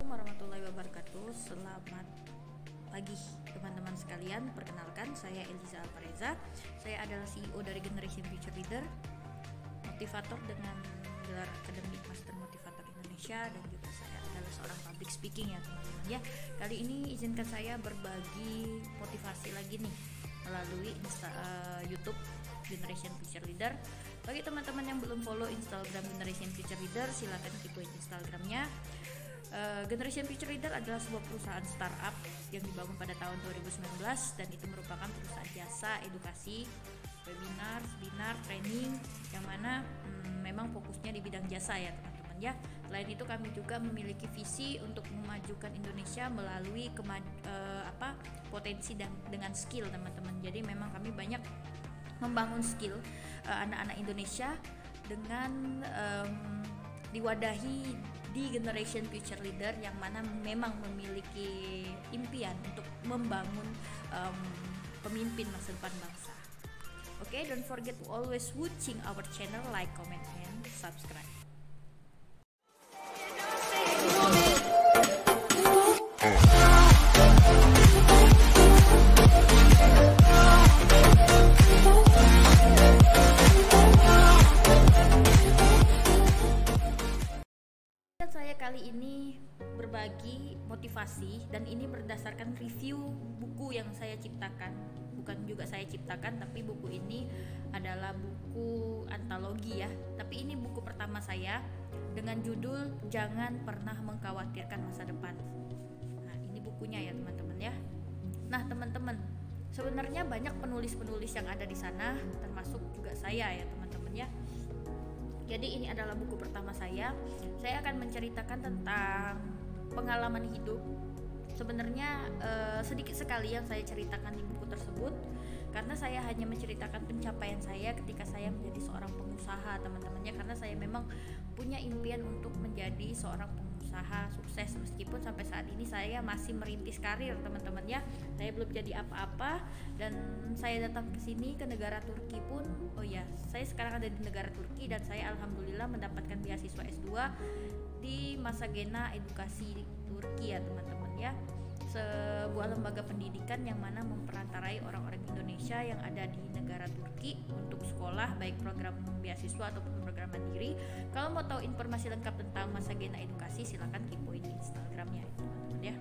Assalamualaikum warahmatullahi wabarakatuh. Selamat pagi teman-teman sekalian. Perkenalkan, saya Eliza Alpareza. Saya adalah CEO dari Generation Future Leader, motivator dengan gelar akademik Master Motivator Indonesia, dan juga saya adalah seorang public speaking ya teman-teman ya. Kali ini izinkan saya berbagi motivasi lagi nih melalui YouTube Generation Future Leader. Bagi teman-teman yang belum follow Instagram Generation Future Leader, silakan kepoin Instagramnya. Generation Future Leader adalah sebuah perusahaan startup yang dibangun pada tahun 2019 dan itu merupakan perusahaan jasa edukasi, webinar, seminar, training yang mana memang fokusnya di bidang jasa ya teman-teman ya. Selain itu kami juga memiliki visi untuk memajukan Indonesia melalui potensi dan dengan skill teman-teman. Jadi memang kami banyak membangun skill anak-anak Indonesia dengan diwadahi di Generation Future Leader yang mana memang memiliki impian untuk membangun pemimpin masa depan bangsa. Oke, don't forget to always watching our channel, like, comment, and subscribe. Saya kali ini berbagi motivasi dan ini berdasarkan review buku yang saya ciptakan. Bukan juga saya ciptakan, tapi buku ini adalah buku antologi ya. Tapi ini buku pertama saya dengan judul Jangan Pernah Mengkhawatirkan Masa Depan. Nah, ini bukunya ya teman-teman ya. Nah, teman-teman, sebenarnya banyak penulis-penulis yang ada di sana, termasuk juga saya ya teman-teman ya. Jadi ini adalah buku pertama saya. Saya akan menceritakan tentang pengalaman hidup. Sebenarnya sedikit sekali yang saya ceritakan di buku tersebut, karena saya hanya menceritakan pencapaian saya ketika saya menjadi seorang pengusaha teman-teman ya. Karena saya memang punya impian untuk menjadi seorang pengusaha sukses, meskipun sampai saat ini saya masih merintis karir teman-teman ya. Saya belum jadi apa-apa dan saya datang ke sini ke negara Turki pun, saya sekarang ada di negara Turki dan saya alhamdulillah mendapatkan beasiswa S2 di Masagena Edukasi Turki ya teman-teman ya. Sebuah lembaga pendidikan yang mana memperantarai orang-orang Indonesia yang ada di negara Turki untuk sekolah, baik program beasiswa ataupun program mandiri. Kalau mau tahu informasi lengkap tentang Masagena Edukasi, silakan kepoin di Instagramnya teman-teman ya.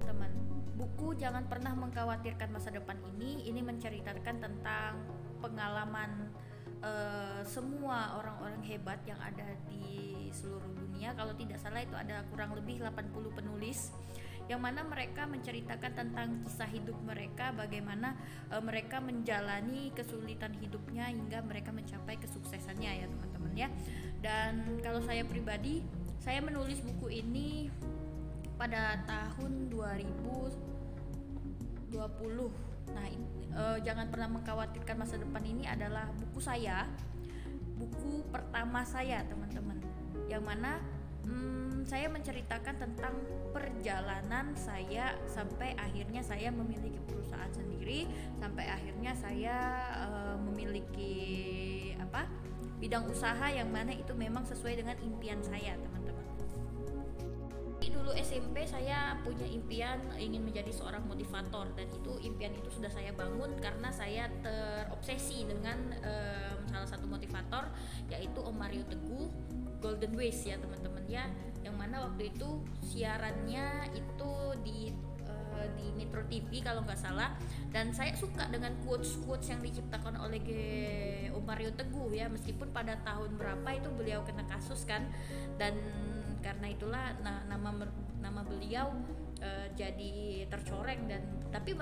Teman, buku Jangan Pernah Mengkhawatirkan Masa Depan ini menceritakan tentang pengalaman semua orang-orang hebat yang ada di seluruh dunia. Kalau tidak salah itu ada kurang lebih 80 penulis yang mana mereka menceritakan tentang kisah hidup mereka, bagaimana mereka menjalani kesulitan hidupnya hingga mereka mencapai kesuksesannya ya teman-teman ya. Dan kalau saya pribadi, saya menulis buku ini pada tahun 2020. Nah, Jangan Pernah Mengkhawatirkan Masa Depan ini adalah buku saya, buku pertama saya teman-teman, yang mana saya menceritakan tentang perjalanan saya sampai akhirnya saya memiliki perusahaan sendiri, sampai akhirnya saya memiliki bidang usaha yang mana itu memang sesuai dengan impian saya teman-teman. Dulu SMP saya punya impian ingin menjadi seorang motivator, dan impian itu sudah saya bangun karena saya terobsesi dengan salah satu motivator, yaitu Om Mario Teguh, Golden Ways ya teman-teman ya, yang mana waktu itu siarannya itu di Metro TV kalau nggak salah, dan saya suka dengan quotes yang diciptakan oleh Om Mario Teguh ya, meskipun pada tahun berapa itu beliau kena kasus kan, dan karena itulah nama beliau jadi tercoreng, dan tapi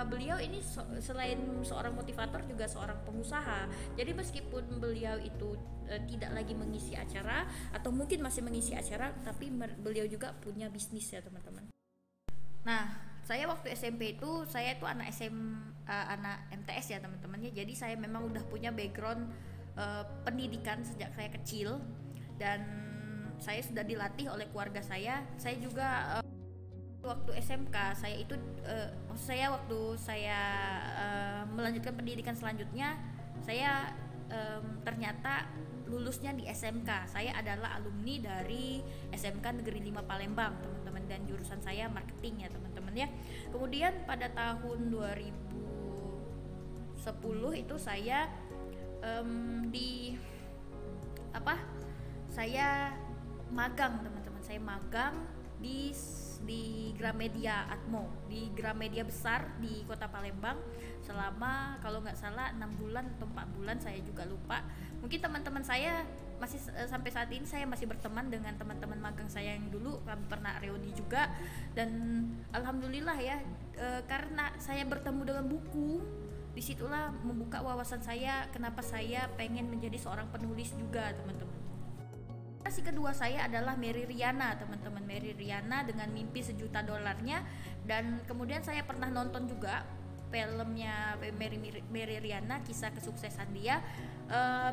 beliau ini selain seorang motivator juga seorang pengusaha. Jadi meskipun beliau itu tidak lagi mengisi acara atau mungkin masih mengisi acara, tapi beliau juga punya bisnis ya teman-teman. Nah, saya waktu SMP itu saya itu anak MTS ya teman-teman ya. Jadi saya memang udah punya background pendidikan sejak saya kecil, dan saya sudah dilatih oleh keluarga saya. Saya juga waktu SMK saya itu waktu saya melanjutkan pendidikan selanjutnya, saya ternyata lulusnya di SMK. Saya adalah alumni dari SMK Negeri 5 Palembang, teman-teman, dan jurusan saya marketing ya, teman-teman ya. Kemudian pada tahun 2010 itu saya di apa? Saya magang, teman-teman. Saya magang di Gramedia Atmo, di Gramedia besar di Kota Palembang selama kalau nggak salah 6 bulan atau 4 bulan, saya juga lupa. Mungkin teman-teman saya masih sampai saat ini saya masih berteman dengan teman-teman magang saya yang dulu, kami pernah reuni juga, dan alhamdulillah ya, karena saya bertemu dengan buku, disitulah membuka wawasan saya kenapa saya pengen menjadi seorang penulis juga, teman-teman. Si kedua saya adalah Mary Riana, teman-teman. Mary Riana dengan Mimpi Sejuta Dolarnya, dan kemudian saya pernah nonton juga filmnya Mary Riana, kisah kesuksesan dia.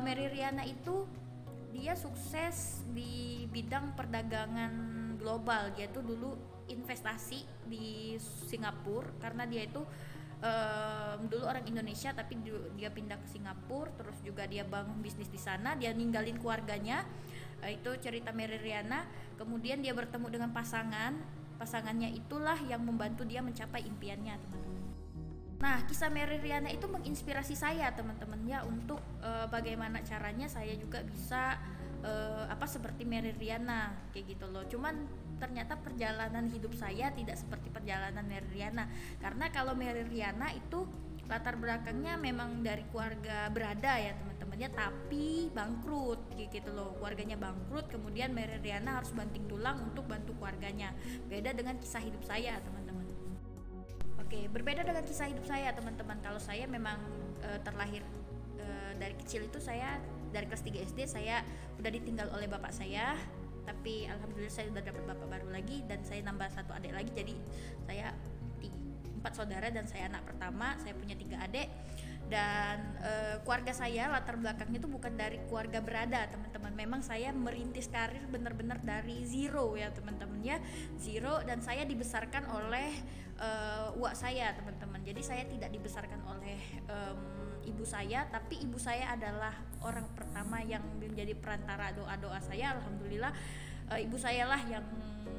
Mary Riana itu dia sukses di bidang perdagangan global. Dia tuh dulu investasi di Singapura karena dia itu dulu orang Indonesia tapi dia pindah ke Singapura, terus juga dia bangun bisnis di sana, dia ninggalin keluarganya. Itu cerita Mary Riana. Kemudian dia bertemu dengan pasangannya itulah yang membantu dia mencapai impiannya, teman-teman. Nah, kisah Mary Riana itu menginspirasi saya, teman-teman ya, untuk bagaimana caranya saya juga bisa seperti Mary Riana kayak gitu loh. Cuman ternyata perjalanan hidup saya tidak seperti perjalanan Mary Riana, karena kalau Mary Riana itu latar belakangnya memang dari keluarga berada ya, teman-teman ya, tapi bangkrut gitu loh, keluarganya bangkrut, kemudian Mary Riana harus banting tulang untuk bantu keluarganya. Beda dengan kisah hidup saya, teman-teman. Oke, berbeda dengan kisah hidup saya, teman-teman. Kalau saya memang terlahir dari kecil itu, saya dari kelas 3 SD saya udah ditinggal oleh bapak saya, tapi alhamdulillah saya udah dapat bapak baru lagi, dan saya nambah satu adik lagi, jadi saya 4 saudara dan saya anak pertama. Saya punya 3 adik, dan keluarga saya latar belakangnya itu bukan dari keluarga berada, teman-teman. Memang saya merintis karir benar-benar dari zero ya, teman-teman ya, zero. Dan saya dibesarkan oleh uak saya, teman-teman. Jadi saya tidak dibesarkan oleh ibu saya, tapi ibu saya adalah orang pertama yang menjadi perantara doa-doa saya. Alhamdulillah ibu saya lah yang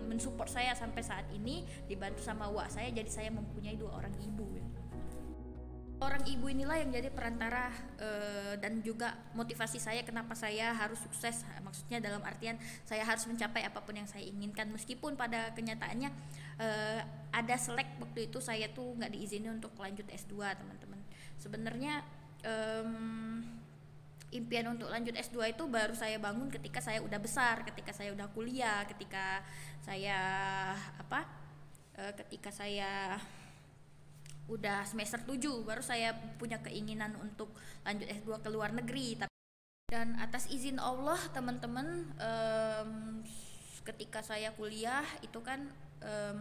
mensupport saya sampai saat ini, dibantu sama uak saya, jadi saya mempunyai 2 orang ibu ya. Orang ibu inilah yang jadi perantara dan juga motivasi saya kenapa saya harus sukses. Maksudnya dalam artian saya harus mencapai apapun yang saya inginkan, meskipun pada kenyataannya ada selek waktu itu saya tuh nggak diizinin untuk lanjut S2, teman-teman. Sebenarnya impian untuk lanjut S2 itu baru saya bangun ketika saya udah besar, ketika saya udah kuliah, ketika saya udah semester 7 baru saya punya keinginan untuk lanjut S2 ke luar negeri. Dan atas izin Allah, teman-teman, ketika saya kuliah itu kan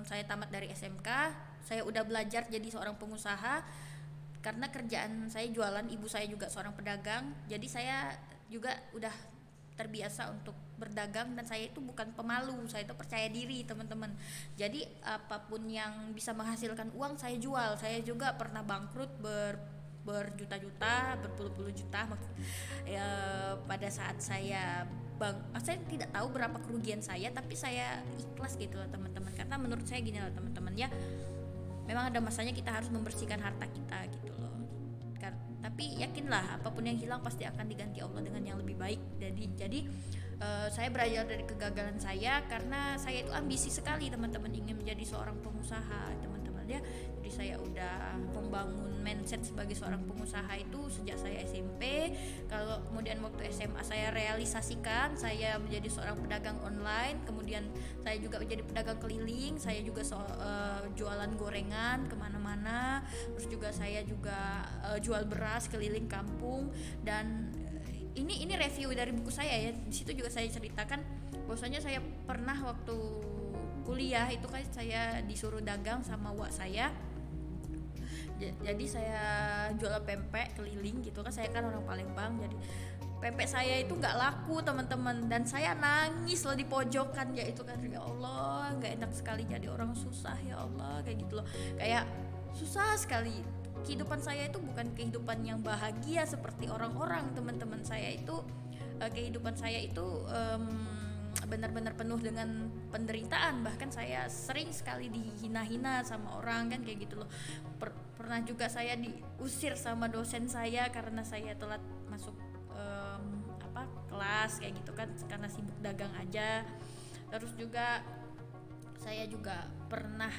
saya tamat dari SMK, saya udah belajar jadi seorang pengusaha. Karena kerjaan saya jualan, ibu saya juga seorang pedagang, jadi saya juga udah terbiasa untuk berdagang, dan saya itu bukan pemalu, saya itu percaya diri, teman-teman. Jadi apapun yang bisa menghasilkan uang saya jual. Saya juga pernah bangkrut berjuta-juta, berpuluh-puluh juta ya, pada saat saya tidak tahu berapa kerugian saya, tapi saya ikhlas gitu loh, teman-teman. Karena menurut saya gini loh, teman-teman ya, memang ada masanya kita harus membersihkan harta kita gitu loh. Tapi yakinlah apapun yang hilang pasti akan diganti Allah dengan yang lebih baik. Jadi saya belajar dari kegagalan saya, karena saya itu ambisi sekali, teman-teman, ingin menjadi seorang pengusaha, teman-teman ya. Jadi saya udah membangun mindset sebagai seorang pengusaha itu sejak saya SMP. Kalau kemudian waktu SMA saya realisasikan, saya menjadi seorang pedagang online. Kemudian saya juga menjadi pedagang keliling. Saya juga jualan gorengan kemana-mana. Terus juga saya juga jual beras keliling kampung. Dan ini review dari buku saya ya. Di situ juga saya ceritakan bahwasanya saya pernah waktu kuliah itu kan saya disuruh dagang sama wak saya. Jadi saya jual pempek keliling gitu kan, saya kan orang Palembang, jadi pempek saya itu nggak laku, teman-teman, dan saya nangis loh di pojokan, ya itu kan, ya Allah nggak enak sekali jadi orang susah, ya Allah, kayak gitu loh, kayak susah sekali. Kehidupan saya itu bukan kehidupan yang bahagia seperti orang-orang, teman-teman. Saya itu kehidupan saya itu benar-benar penuh dengan penderitaan, bahkan saya sering sekali dihina-hina sama orang kan kayak gitu loh. Pernah juga saya diusir sama dosen saya karena saya telat masuk kelas kayak gitu kan, karena sibuk dagang aja. Terus juga saya juga pernah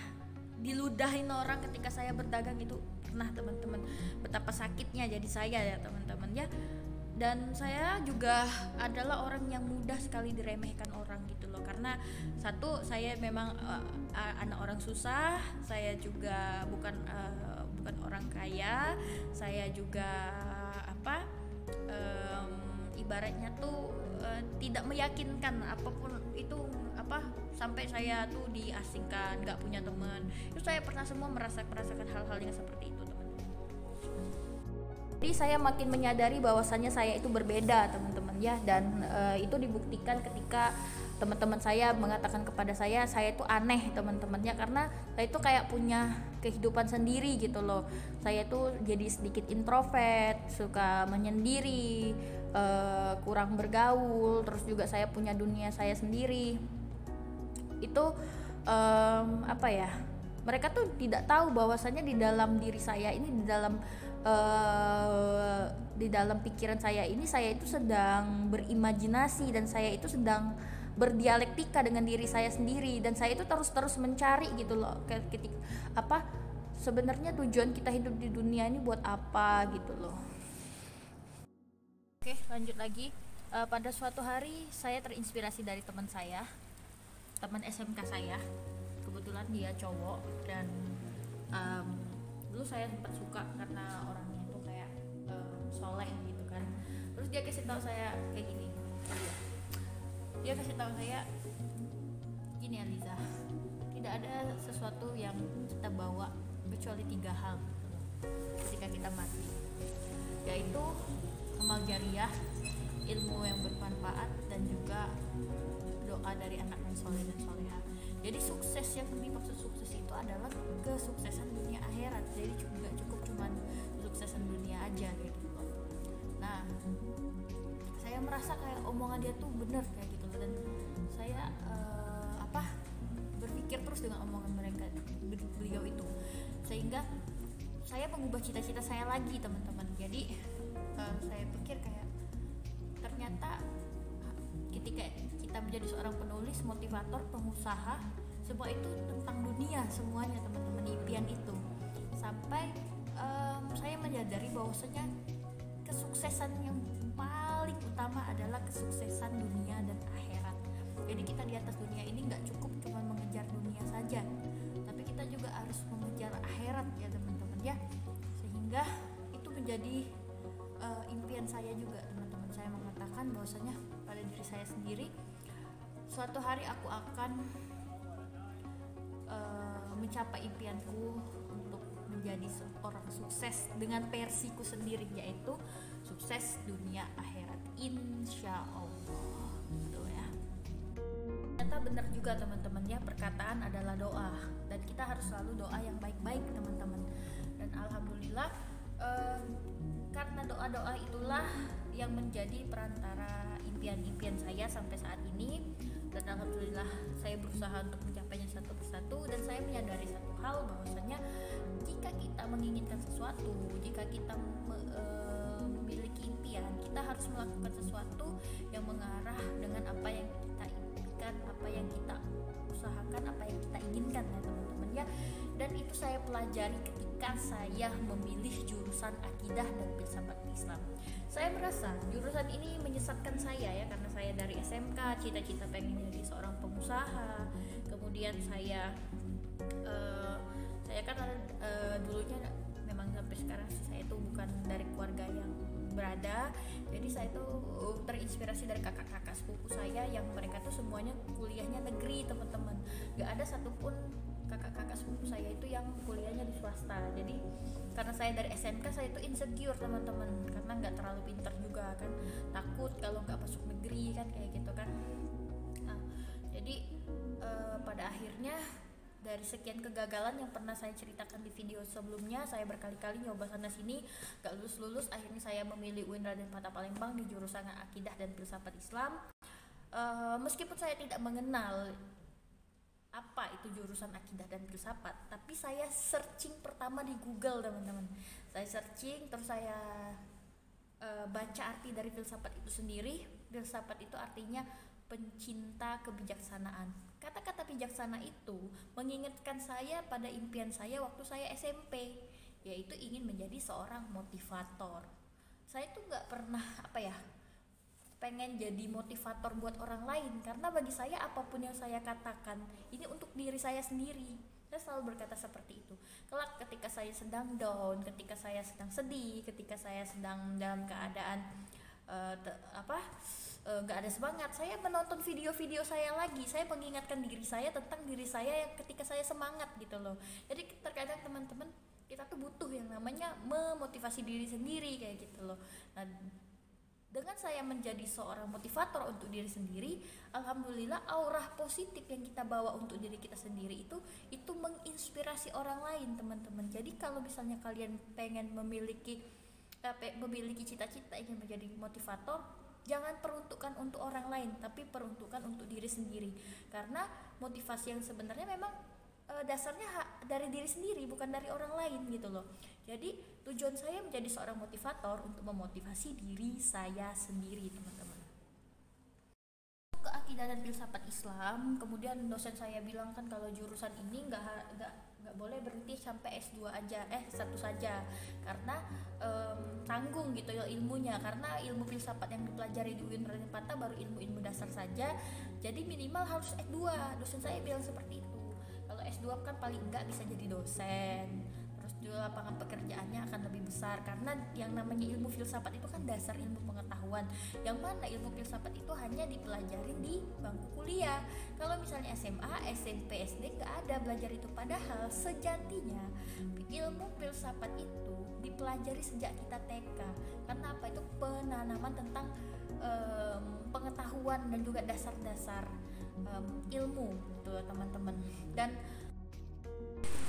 diludahin orang ketika saya berdagang, itu pernah teman-teman, betapa sakitnya jadi saya ya teman-teman ya. Dan saya juga adalah orang yang mudah sekali diremehkan orang gitu loh, karena satu, saya memang anak orang susah, saya juga bukan orang kaya, saya juga ibaratnya tuh tidak meyakinkan apapun itu, sampai saya tuh diasingkan, nggak punya teman. Itu saya pernah semua merasakan hal-hal yang seperti itu teman-teman. Jadi saya makin menyadari bahwasannya saya itu berbeda teman-teman ya, dan itu dibuktikan ketika teman-teman saya mengatakan kepada saya itu aneh teman-teman ya, karena saya itu kayak punya kehidupan sendiri gitu loh. Saya tuh jadi sedikit introvert, suka menyendiri, kurang bergaul, terus juga saya punya dunia saya sendiri. Itu mereka tuh tidak tahu bahwasannya di dalam diri saya ini, di dalam pikiran saya ini, saya itu sedang berimajinasi dan saya itu sedang berdialektika dengan diri saya sendiri, dan saya itu terus mencari gitu loh, ketika sebenarnya tujuan kita hidup di dunia ini buat apa gitu loh. Oke, lanjut lagi. Pada suatu hari saya terinspirasi dari teman SMK saya. Kebetulan dia cowok, dan dulu saya sempat suka karena orangnya itu kayak soleh gitu kan. Terus dia kasih tahu saya kayak gini. Dia kasih tahu saya gini, Aliza, tidak ada sesuatu yang kita bawa kecuali 3 hal ketika kita mati, yaitu amal jariah, ilmu yang bermanfaat, dan juga doa dari anak yang soleh dan soleha. Jadi sukses yang dimaksud sukses itu adalah kesuksesan dunia akhirat. Jadi nggak cukup cuman kesuksesan dunia aja kayak gitu. Nah, saya merasa kayak omongan dia tuh bener kayak gitu, dan saya berpikir terus dengan omongan beliau itu, sehingga saya mengubah cita-cita saya lagi teman-teman. Jadi saya pikir kayak ternyata ketika kita menjadi seorang penulis, motivator, pengusaha, semua itu tentang dunia semuanya teman-teman, impian itu. Sampai saya menyadari bahwasanya kesuksesan yang paling utama adalah kesuksesan dunia dan akhirat. Jadi kita di atas dunia ini nggak cukup cuma mengejar dunia saja, tapi kita juga harus mengejar akhirat ya teman-teman ya. Sehingga itu menjadi impian saya juga teman-teman. Saya mengatakan bahwasanya pada diri saya sendiri, suatu hari aku akan mencapai impianku untuk menjadi seorang sukses dengan versiku sendiri, yaitu sukses dunia akhirat, insya Allah gitu ya. Ternyata benar juga teman-teman ya, perkataan adalah doa, dan kita harus selalu doa yang baik-baik teman-teman. Dan alhamdulillah karena doa-doa itulah yang menjadi perantara impian-impian saya sampai saat ini. Dan alhamdulillah saya berusaha untuk mencapainya satu persatu, dan saya menyadari satu hal bahwasanya jika kita menginginkan sesuatu, jika kita memiliki impian, kita harus melakukan sesuatu yang mengarah dengan apa yang kita impikan, apa yang kita usahakan, apa yang kita inginkan ya teman-teman ya. Dan itu saya pelajari ketika saya memilih jurusan akidah dan filsafat Islam. Saya merasa jurusan ini menyesatkan saya ya, karena saya dari SMK cita-cita pengen jadi seorang pengusaha. Kemudian saya kan dulunya memang sampai sekarang saya tuh bukan dari keluarga yang berada, jadi saya tuh terinspirasi dari kakak-kakak sepupu saya yang mereka tuh semuanya kuliahnya negeri teman-teman. Gak ada satupun kakak-kakak sepupu saya itu yang kuliahnya di swasta. Jadi karena saya dari SMK, saya itu insecure teman-teman, karena nggak terlalu pintar juga kan, takut kalau nggak masuk negeri kan kayak gitu kan. Nah, jadi pada akhirnya dari sekian kegagalan yang pernah saya ceritakan di video sebelumnya, saya berkali-kali nyoba sana sini gak lulus-lulus. Akhirnya saya memilih UIN Raden Patah Palembang di jurusan Akidah dan Filsafat Islam. Meskipun saya tidak mengenal apa itu jurusan Akidah dan Filsafat, tapi saya searching pertama di Google, teman-teman. Saya searching, terus saya baca arti dari filsafat itu sendiri. Filsafat itu artinya pencinta kebijaksanaan. Kata-kata bijaksana itu mengingatkan saya pada impian saya waktu saya SMP, yaitu ingin menjadi seorang motivator. Saya tuh nggak pernah pengen jadi motivator buat orang lain, karena bagi saya apapun yang saya katakan ini untuk diri saya sendiri. Saya selalu berkata seperti itu. Kelak ketika saya sedang down, ketika saya sedang sedih, ketika saya sedang dalam keadaan nggak ada semangat, saya menonton video-video saya lagi, saya mengingatkan diri saya tentang diri saya yang ketika saya semangat gitu loh. Jadi terkadang teman-teman, kita tuh butuh yang namanya memotivasi diri sendiri kayak gitu loh. Nah, dengan saya menjadi seorang motivator untuk diri sendiri, alhamdulillah aura positif yang kita bawa untuk diri kita sendiri itu menginspirasi orang lain, teman-teman. Jadi kalau misalnya kalian pengen memiliki cita-cita ingin menjadi motivator, jangan peruntukkan untuk orang lain, tapi peruntukkan untuk diri sendiri. Karena motivasi yang sebenarnya memang dasarnya dari diri sendiri, bukan dari orang lain gitu loh. Jadi tujuan saya menjadi seorang motivator untuk memotivasi diri saya sendiri, teman-teman. Ke Akidah dan Filsafat Islam, kemudian dosen saya bilang kan kalau jurusan ini nggak boleh berhenti sampai S2 aja, S1 saja, karena tanggung gitu ya ilmunya, karena ilmu filsafat yang dipelajari di UIN Raden Patah baru ilmu-ilmu dasar saja, jadi minimal harus S2. Dosen saya bilang seperti itu. Kalau S2 kan paling enggak bisa jadi dosen, terus juga lapangan pekerjaannya akan lebih besar, karena yang namanya ilmu filsafat itu kan dasar ilmu pengetahuan, yang mana ilmu filsafat itu hanya dipelajari di bangku kuliah. Kalau misalnya SMA, SMP, SD nggak ada belajar itu, padahal sejatinya ilmu filsafat itu dipelajari sejak kita TK. Karena apa? Itu penanaman tentang pengetahuan dan juga dasar-dasar ilmu gitu teman-teman. Dan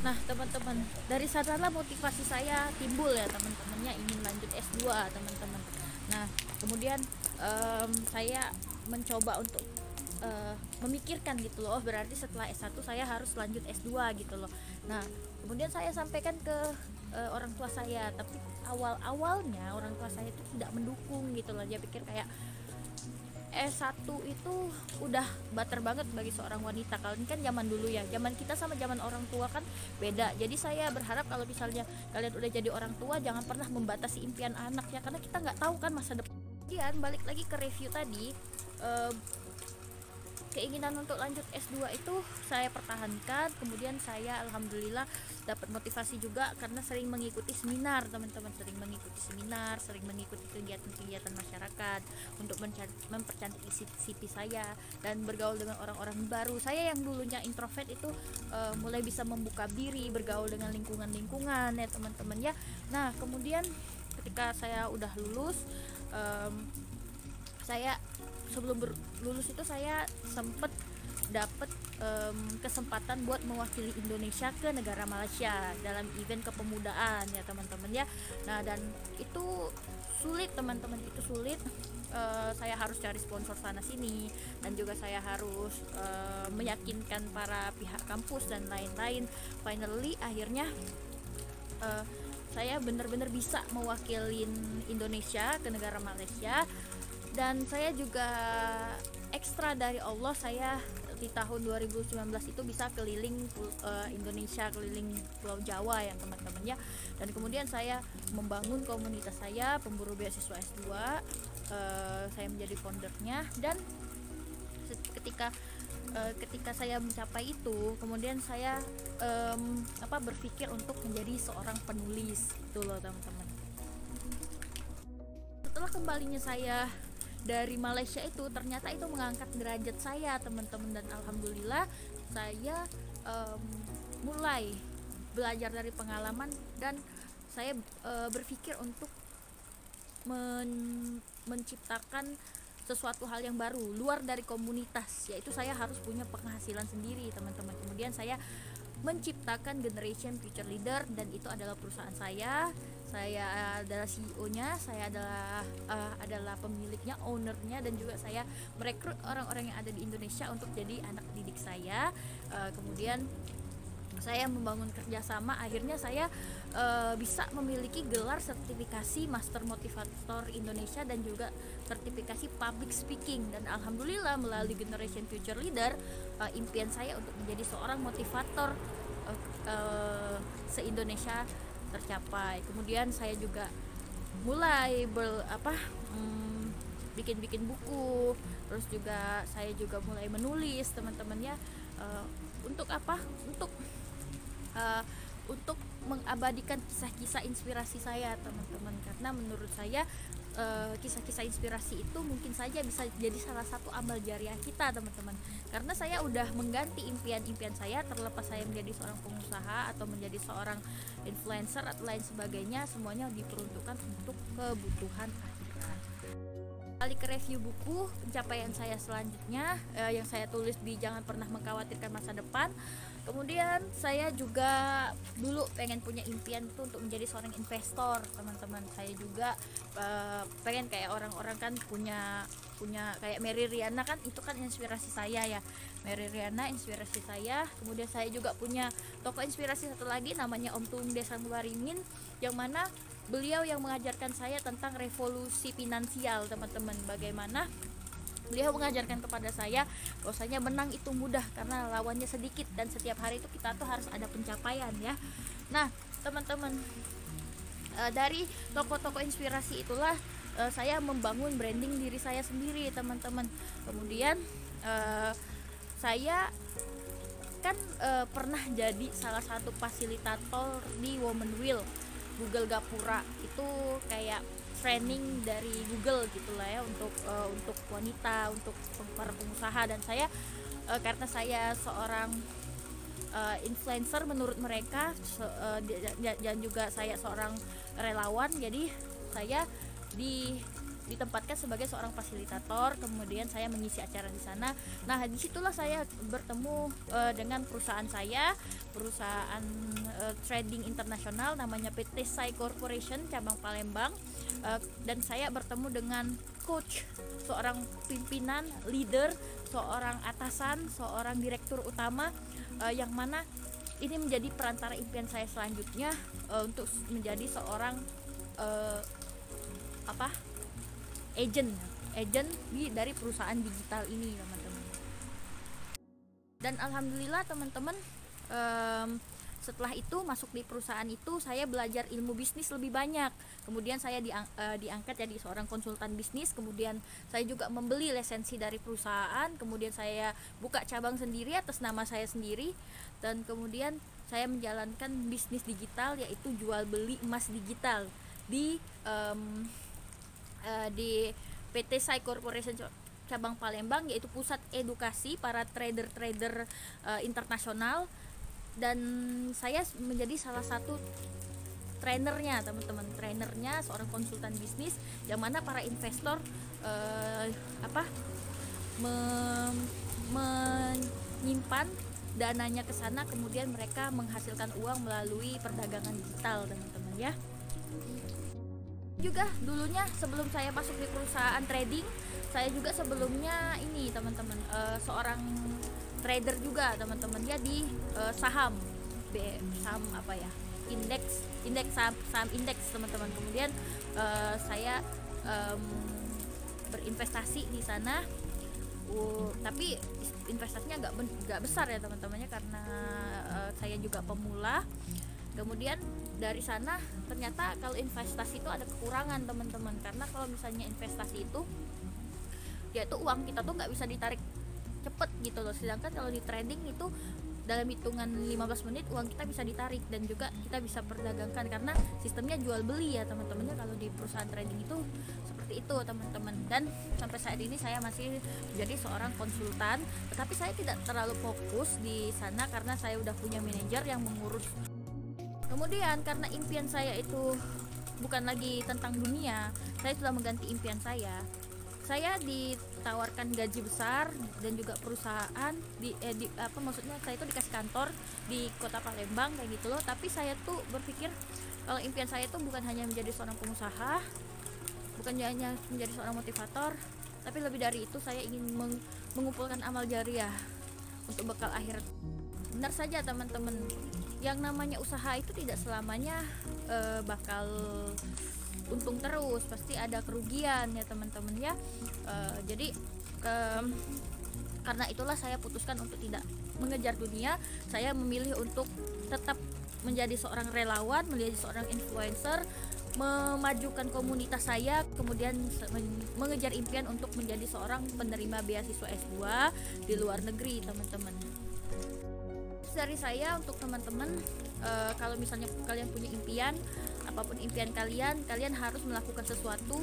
nah teman-teman, dari sanalah motivasi saya timbul ya teman-temannya, ingin lanjut S2 teman-teman. Nah kemudian saya mencoba untuk memikirkan gitu loh, berarti setelah S1 saya harus lanjut S2 gitu loh. Nah kemudian saya sampaikan ke orang tua saya, tapi awalnya orang tua saya itu tidak mendukung gitu loh. Dia pikir kayak S1 itu udah bater banget bagi seorang wanita. Kalau ini kan zaman dulu ya, zaman kita sama zaman orang tua kan beda. Jadi saya berharap kalau misalnya kalian udah jadi orang tua, jangan pernah membatasi impian anak ya, karena kita nggak tahu kan masa depan. Kemudian balik lagi ke review tadi, keinginan untuk lanjut S2 itu saya pertahankan. Kemudian saya alhamdulillah dapat motivasi juga karena sering mengikuti seminar, teman-teman, sering mengikuti kegiatan-kegiatan masyarakat untuk mempercantik CV saya dan bergaul dengan orang-orang baru. Saya yang dulunya introvert itu mulai bisa membuka diri, bergaul dengan lingkungan-lingkungan ya teman-teman ya. Nah kemudian ketika saya udah lulus, saya sebelum lulus itu saya sempat dapat kesempatan buat mewakili Indonesia ke negara Malaysia dalam event kepemudaan ya teman-teman ya. Nah dan itu sulit teman-teman, itu sulit. Saya harus cari sponsor sana sini dan juga saya harus meyakinkan para pihak kampus dan lain-lain. Finally akhirnya saya benar-benar bisa mewakilin Indonesia ke negara Malaysia. Dan saya juga ekstra dari Allah, saya di tahun 2019 itu bisa keliling Indonesia, keliling Pulau Jawa ya teman-teman ya. Dan kemudian saya membangun komunitas saya pemburu beasiswa S2, saya menjadi foundernya. Dan ketika saya mencapai itu, kemudian saya berpikir untuk menjadi seorang penulis itu loh teman-teman. Setelah kembalinya saya dari Malaysia itu, ternyata itu mengangkat derajat saya teman-teman, dan alhamdulillah saya mulai belajar dari pengalaman dan saya berpikir untuk menciptakan sesuatu hal yang baru luar dari komunitas, yaitu saya harus punya penghasilan sendiri teman-teman. Kemudian saya menciptakan Generation Future Leader, dan itu adalah perusahaan saya adalah CEO-nya, saya adalah pemiliknya, ownernya, dan juga saya merekrut orang-orang yang ada di Indonesia untuk jadi anak didik saya. Kemudian saya membangun kerjasama, akhirnya saya bisa memiliki gelar sertifikasi Master Motivator Indonesia dan juga sertifikasi Public Speaking. Dan alhamdulillah melalui Generation Future Leader, impian saya untuk menjadi seorang motivator se-Indonesia tercapai. Kemudian saya juga mulai bikin buku, terus juga saya juga mulai menulis teman-teman ya, untuk mengabadikan kisah-kisah inspirasi saya teman-teman, karena menurut saya kisah-kisah inspirasi itu mungkin saja bisa jadi salah satu amal jariah kita teman-teman, karena saya udah mengganti impian-impian saya, terlepas saya menjadi seorang pengusaha atau menjadi seorang influencer atau lain sebagainya, semuanya diperuntukkan untuk kebutuhan akhirat. Balik ke review buku pencapaian saya selanjutnya, yang saya tulis di Jangan Pernah Mengkhawatirkan Masa Depan. Kemudian saya juga dulu pengen punya impian itu untuk menjadi seorang investor teman-teman. Saya juga pengen kayak orang-orang kan punya kayak Mary Riana, kan itu kan inspirasi saya ya, Mary Riana inspirasi saya. Kemudian saya juga punya tokoh inspirasi satu lagi namanya Om Tung Desanuarimin, yang mana beliau yang mengajarkan saya tentang revolusi finansial teman-teman. Bagaimana beliau mengajarkan kepada saya bahwasanya menang itu mudah karena lawannya sedikit, dan setiap hari itu kita tuh harus ada pencapaian ya. Nah teman-teman, dari tokoh-tokoh inspirasi itulah saya membangun branding diri saya sendiri teman-teman. Kemudian saya kan pernah jadi salah satu fasilitator di Women Will Google Gapura, itu kayak training dari Google gitulah ya, untuk wanita, untuk para pengusaha. Dan saya karena saya seorang influencer menurut mereka, dan juga saya seorang relawan, jadi saya ditempatkan sebagai seorang fasilitator. Kemudian saya mengisi acara di sana. Nah disitulah saya bertemu dengan perusahaan saya, perusahaan trading internasional namanya PT Sai Corporation cabang Palembang, dan saya bertemu dengan coach, seorang pimpinan, leader, seorang atasan, seorang direktur utama, yang mana ini menjadi perantara impian saya selanjutnya, untuk menjadi seorang agent dari perusahaan digital ini teman-teman. Dan alhamdulillah teman-teman, setelah itu masuk di perusahaan itu saya belajar ilmu bisnis lebih banyak. Kemudian saya diangkat jadi seorang konsultan bisnis. Kemudian saya juga membeli lisensi dari perusahaan. Kemudian saya buka cabang sendiri atas nama saya sendiri, dan kemudian saya menjalankan bisnis digital, yaitu jual beli emas digital di PT Sai Corporation cabang Palembang, yaitu pusat edukasi para trader internasional. Dan saya menjadi salah satu trainernya teman-teman, seorang konsultan bisnis, yang mana para investor menyimpan dananya ke sana, kemudian mereka menghasilkan uang melalui perdagangan digital teman-teman ya. Juga dulunya sebelum saya masuk di perusahaan trading, saya juga sebelumnya ini teman-teman, seorang trader juga teman-teman ya, di saham indeks saham indeks teman-teman. Kemudian saya berinvestasi di sana, tapi investasinya nggak besar ya teman-temannya, karena saya juga pemula. Kemudian dari sana ternyata kalau investasi itu ada kekurangan teman-teman, karena kalau misalnya investasi itu ya itu uang kita tuh nggak bisa ditarik cepet gitu loh, sedangkan kalau di trading itu dalam hitungan 15 menit uang kita bisa ditarik, dan juga kita bisa perdagangkan karena sistemnya jual beli ya teman-temannya. Kalau di perusahaan trading itu seperti itu teman-teman. Dan sampai saat ini saya masih menjadi seorang konsultan, tetapi saya tidak terlalu fokus di sana karena saya udah punya manajer yang mengurus. Kemudian karena impian saya itu bukan lagi tentang dunia, saya sudah mengganti impian saya. saya ditawarkan gaji besar dan juga perusahaan maksudnya saya itu dikasih kantor di kota Palembang kayak gitu loh. Tapi saya tuh berpikir kalau impian saya itu bukan hanya menjadi seorang pengusaha, bukan hanya menjadi seorang motivator, tapi lebih dari itu saya ingin mengumpulkan amal jariah untuk bekal akhirat. Benar saja teman-teman, yang namanya usaha itu tidak selamanya bakal untung terus, pasti ada kerugian ya teman-teman ya. Jadi karena itulah saya putuskan untuk tidak mengejar dunia. Saya memilih untuk tetap menjadi seorang relawan, menjadi seorang influencer, memajukan komunitas saya, kemudian mengejar impian untuk menjadi seorang penerima beasiswa S2 di luar negeri teman-teman. Dari saya untuk teman-teman, kalau misalnya kalian punya impian, apapun impian kalian harus melakukan sesuatu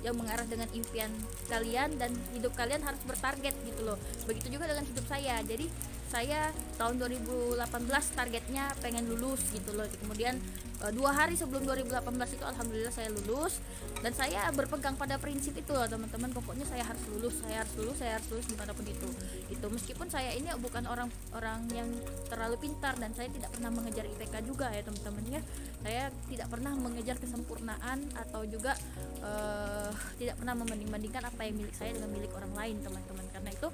yang mengarah dengan impian kalian, dan hidup kalian harus bertarget gitu loh. Begitu juga dengan hidup saya. Jadi saya tahun 2018 targetnya pengen lulus gitu loh. Kemudian 2 hari sebelum 2018 itu alhamdulillah saya lulus, dan saya berpegang pada prinsip itu loh teman-teman. Pokoknya saya harus lulus dimanapun itu. Meskipun saya ini bukan orang yang terlalu pintar, dan saya tidak pernah mengejar IPK juga ya teman-teman ya. Saya tidak pernah mengejar kesempurnaan, atau juga tidak pernah membanding-bandingkan apa yang milik saya dengan milik orang lain teman-teman. Karena itu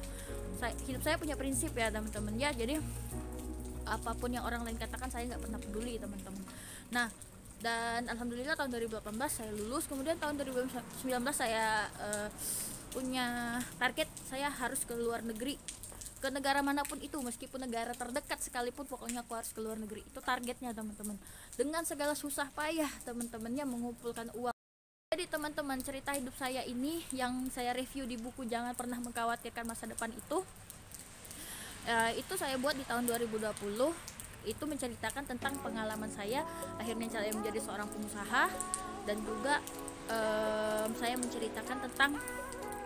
hidup saya punya prinsip ya teman-teman ya. Jadi apapun yang orang lain katakan saya nggak pernah peduli teman-teman. Nah, dan alhamdulillah tahun 2018 saya lulus. Kemudian tahun 2019 saya punya target, saya harus ke luar negeri, ke negara manapun itu, meskipun negara terdekat sekalipun, pokoknya aku harus ke luar negeri. Itu targetnya teman-teman, dengan segala susah payah teman-temannya mengumpulkan uang. Jadi teman-teman, cerita hidup saya ini yang saya review di buku Jangan Pernah Mengkhawatirkan Masa Depan itu saya buat di tahun 2020. Itu menceritakan tentang pengalaman saya akhirnya saya menjadi seorang pengusaha, dan juga saya menceritakan tentang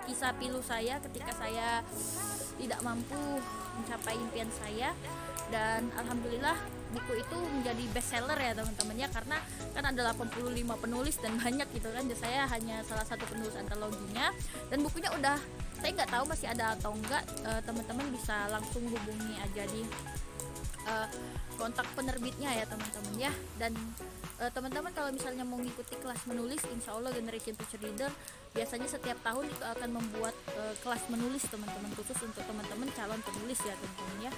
kisah pilu saya ketika saya tidak mampu mencapai impian saya. Dan alhamdulillah buku itu menjadi bestseller ya teman-teman ya, karena kan ada 85 penulis dan banyak gitu kan, dan saya hanya salah satu penulis antologinya. Dan bukunya udah, saya nggak tahu masih ada atau enggak, teman-teman bisa langsung hubungi aja di kontak penerbitnya ya teman-teman ya. Dan teman-teman kalau misalnya mau ngikuti kelas menulis, insya Allah Generation Future Leader biasanya setiap tahun itu akan membuat kelas menulis teman-teman, khusus untuk teman-teman calon penulis ya teman-teman ya.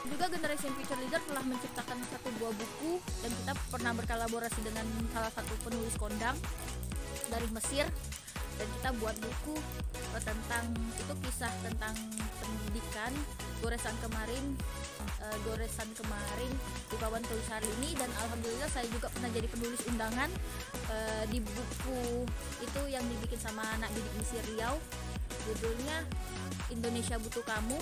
Juga Generation Future Leader telah menciptakan satu buah buku, dan kita pernah berkolaborasi dengan salah satu penulis kondang dari Mesir, dan kita buat buku tentang itu, kisah tentang pendidikan goresan kemarin di Pawan Tulis hari ini. Dan alhamdulillah saya juga pernah jadi penulis undangan di buku itu yang dibikin sama anak didik misi Riau, judulnya Indonesia Butuh Kamu.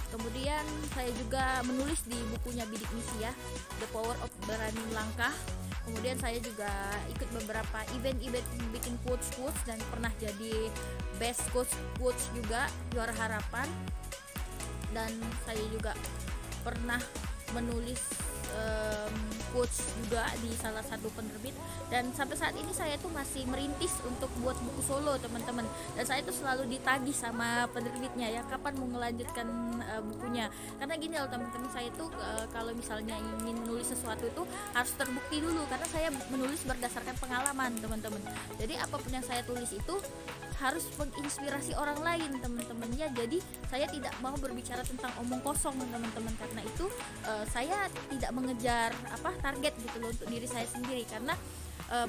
Kemudian saya juga menulis di bukunya Bidik Misi ya, The Power of Berani Melangkah. Kemudian saya juga ikut beberapa event-event bikin quotes, dan pernah jadi best quotes juga, juara harapan. Dan saya juga pernah menulis quotes juga di salah satu penerbit. Dan sampai saat ini saya tuh masih merintis untuk buat buku solo teman-teman, dan saya tuh selalu ditagih sama penerbitnya ya, kapan mau melanjutkan bukunya. Karena gini loh teman-teman, saya tuh kalau misalnya ingin menulis sesuatu itu harus terbukti dulu, karena saya menulis berdasarkan pengalaman teman-teman. Jadi apapun yang saya tulis itu harus menginspirasi orang lain teman-teman ya. Jadi saya tidak mau berbicara tentang omong kosong teman-teman. Karena itu saya tidak mengejar target gitu loh untuk diri saya sendiri, karena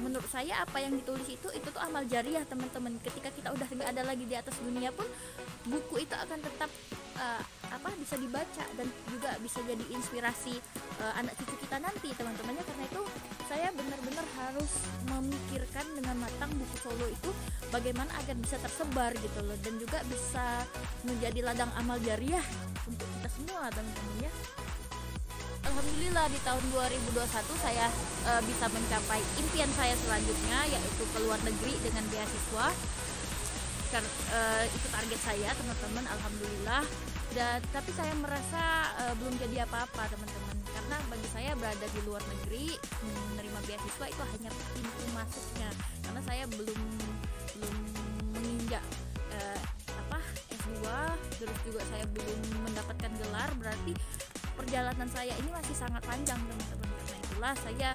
menurut saya apa yang ditulis itu tuh amal jariah teman-teman. Ketika kita udah nggak ada lagi di atas dunia pun, buku itu akan tetap bisa dibaca, dan juga bisa jadi inspirasi anak cucu kita nanti teman-temannya. Karena itu saya benar-benar harus memikirkan dengan matang buku solo itu bagaimana agar bisa tersebar gitu loh, dan juga bisa menjadi ladang amal jariah untuk kita semua teman-teman ya. Alhamdulillah di tahun 2021 saya bisa mencapai impian saya selanjutnya, yaitu ke luar negeri dengan beasiswa. Itu target saya teman-teman, alhamdulillah. Tapi saya merasa belum jadi apa-apa teman-teman, karena bagi saya berada di luar negeri menerima beasiswa itu hanya pintu masuknya, karena saya belum menginjak S2, terus juga saya belum mendapatkan gelar, berarti perjalanan saya ini masih sangat panjang teman-teman. Karena itulah saya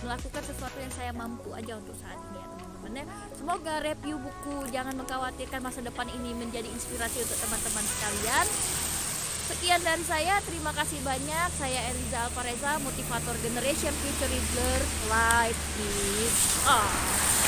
melakukan sesuatu yang saya mampu aja untuk saat ini ya teman-teman ya. Semoga review buku Jangan Mengkhawatirkan Masa Depan ini menjadi inspirasi untuk teman-teman sekalian. Sekian dari saya, terima kasih banyak. Saya Eliza Alvareza, motivator Generation Future Leader. Life is on.